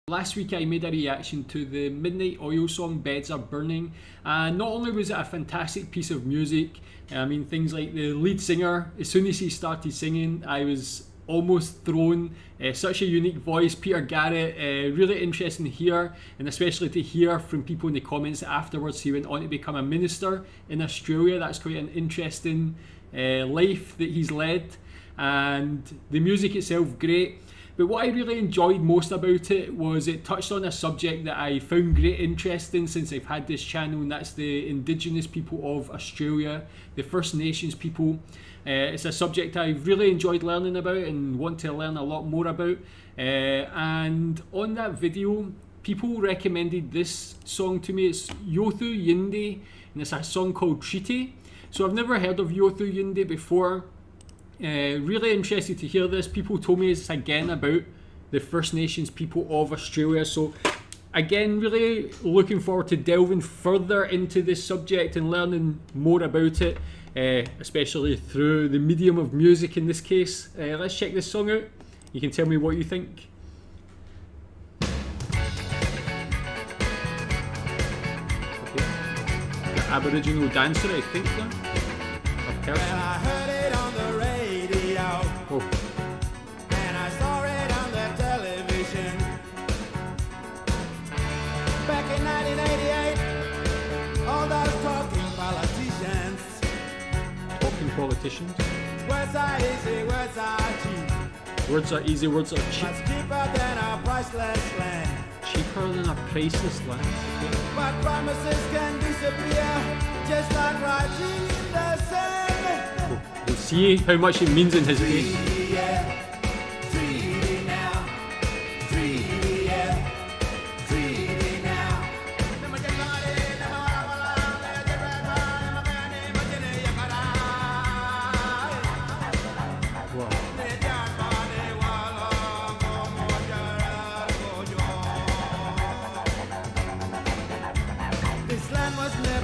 Last week I made a reaction to the Midnight Oil song Beds Are Burning, and not only was it a fantastic piece of music, I mean things like the lead singer, as soon as he started singing I was almost thrown. Such a unique voice, Peter Garrett, really interesting to hear, and especially to hear from people in the comments that afterwards he went on to become a minister in Australia. That's quite an interesting life that he's led, and the music itself great. But what I really enjoyed most about it was it touched on a subject that I found great interest in since I've had this channel, and that's the Indigenous people of Australia, the First Nations people. It's a subject I've really enjoyed learning about and want to learn a lot more about. And on that video, people recommended this song to me. It's Yothu Yindi, and it's a song called Treaty. So I've never heard of Yothu Yindi before. Really interested to hear this. People told me it's again about the First Nations people of Australia, so again really looking forward to delving further into this subject and learning more about it, especially through the medium of music in this case. Let's check this song out. You can tell me what you think. Okay. The Aboriginal dancer, I think, there. A person. Oh. And I saw it on the television back in 1988. All those talking politicians. Talking politicians? Words are easy, words are cheap. Words are easy, words are cheap. Much cheaper than a priceless land. Cheaper than a priceless land. Okay. But promises can disappear just like writing in the sand. We'll see how much it means in his case.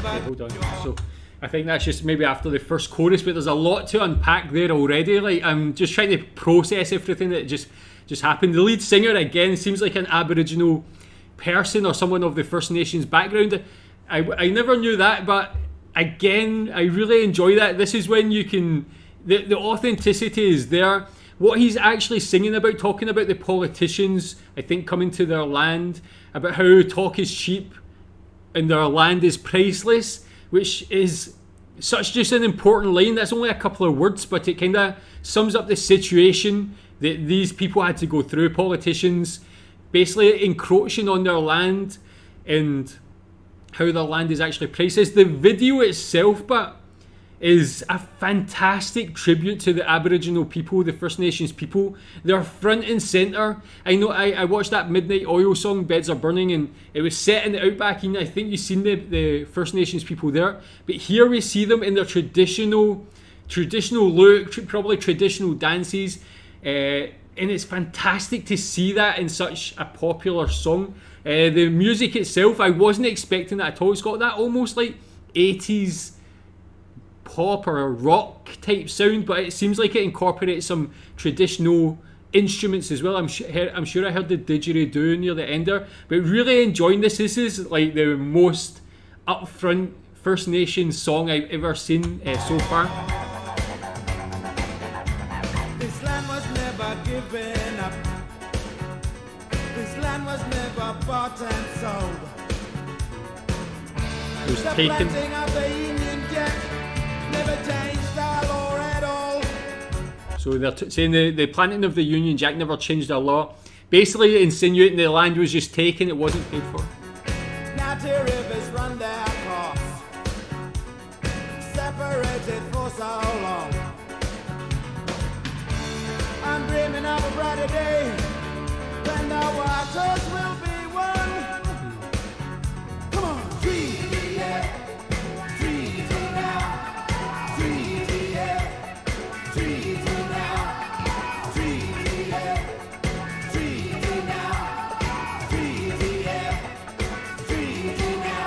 Okay, hold on. So I think that's just maybe after the first chorus, but there's a lot to unpack there already. Like, I'm just trying to process everything that just happened. The lead singer again seems like an Aboriginal person or someone of the First Nations background. I never knew that, but again I really enjoy that. This is when you can, the authenticity is there. What he's actually singing about, talking about the politicians, I think, coming to their land, about how talk is cheap and their land is priceless, which is such just an important line. That's only a couple of words, but it kind of sums up the situation that these people had to go through. Politicians basically encroaching on their land and how their land is actually priceless. The video itself, but is a fantastic tribute to the Aboriginal people, the First Nations people. They're front and centre. I know I watched that Midnight Oil song, Beds Are Burning, and it was set in the outback, and I think you've seen the First Nations people there. But here we see them in their traditional look, probably traditional dances, and it's fantastic to see that in such a popular song. The music itself, I wasn't expecting that at all. It's got that almost like 80s pop or rock type sound, but it seems like it incorporates some traditional instruments as well. I'm sure I heard the didgeridoo near the end there, but really enjoying this. This is like the most upfront First Nations song I've ever seen so far. This land was never given up. This land was never bought and sold. It was taken. The planting of the Union Jack never changed our law at all. So they're saying the planting of the Union Jack never changed our law. Basically insinuating the land was just taken, it wasn't paid for. Now two rivers run their course, separated for so long. I'm dreaming of a brighter day when the waters will be one. Come on, treaty, yeah. Treaty now. Treaty, yeah. Treaty now. Treaty, yeah. Treaty now. Treaty, yeah. Treaty now.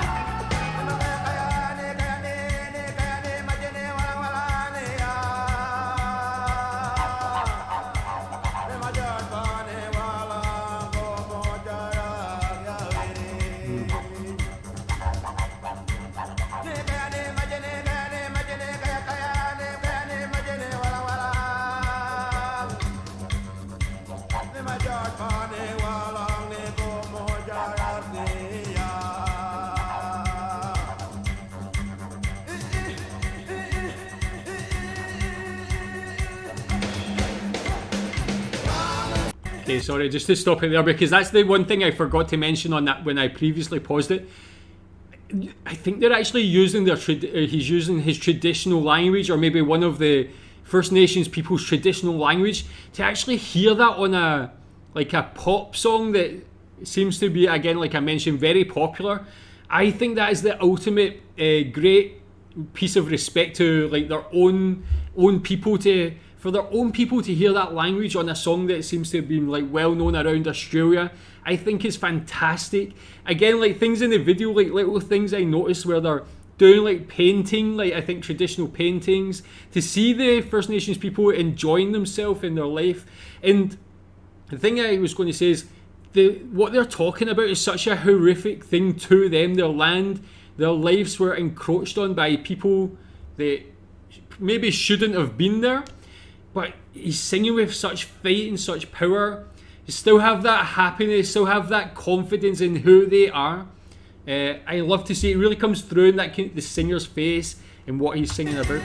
Okay, sorry, just to stop it there, because that's the one thing I forgot to mention on that when I previously paused it. I think they're actually using he's using his traditional language, or maybe one of the First Nations people's traditional language, to actually hear that on a pop song that seems to be, again, like I mentioned, very popular. I think that is the ultimate great piece of respect to like their own people, for their own people to hear that language on a song that seems to have been like well known around Australia. I think is fantastic. Again, like things in the video, like little things I noticed where they're doing like painting, like I think traditional paintings, to see the First Nations people enjoying themselves in their life. And the thing I was going to say is what they're talking about is such a horrific thing to them. Their land, their lives were encroached on by people that maybe shouldn't have been there. But he's singing with such fight and such power. You still have that happiness, still have that confidence in who they are. I love to see it really comes through in that the singer's face and what he's singing about.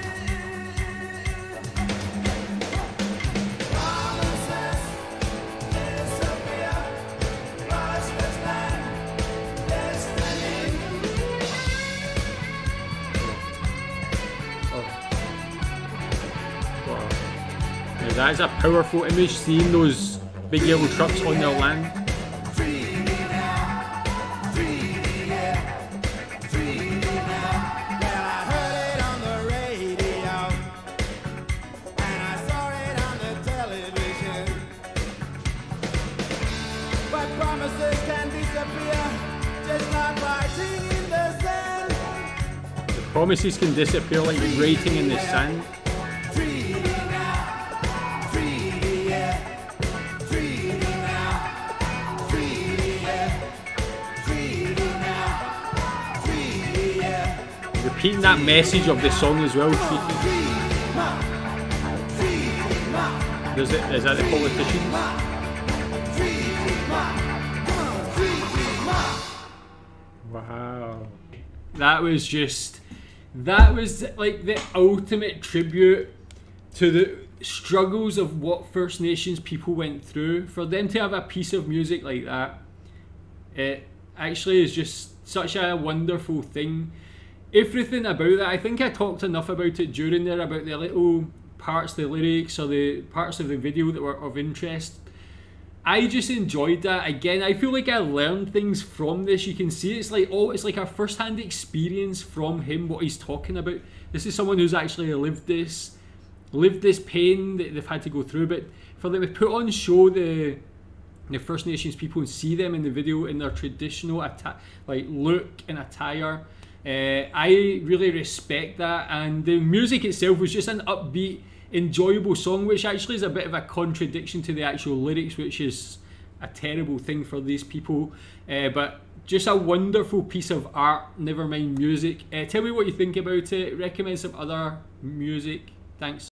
That is a powerful image, seeing those big yellow trucks on their land. The promises can disappear like writing in the sand. Repeating that message of the song as well. Is that the politicians? Wow. That was like the ultimate tribute to the struggles of what First Nations people went through. For them to have a piece of music like that, it actually is just such a wonderful thing. Everything about that, I think I talked enough about it during there, about the little parts, the lyrics, or the parts of the video that were of interest. I just enjoyed that. Again, I feel like I learned things from this. You can see it's like a first-hand experience from him, what he's talking about. This is someone who's actually lived this pain that they've had to go through. But for them to put on show the First Nations people and see them in the video in their traditional look and attire, I really respect that. And the music itself was just an upbeat, enjoyable song, which actually is a bit of a contradiction to the actual lyrics, which is a terrible thing for these people. But just a wonderful piece of art, never mind music. Tell me what you think about it. Recommend some other music. Thanks.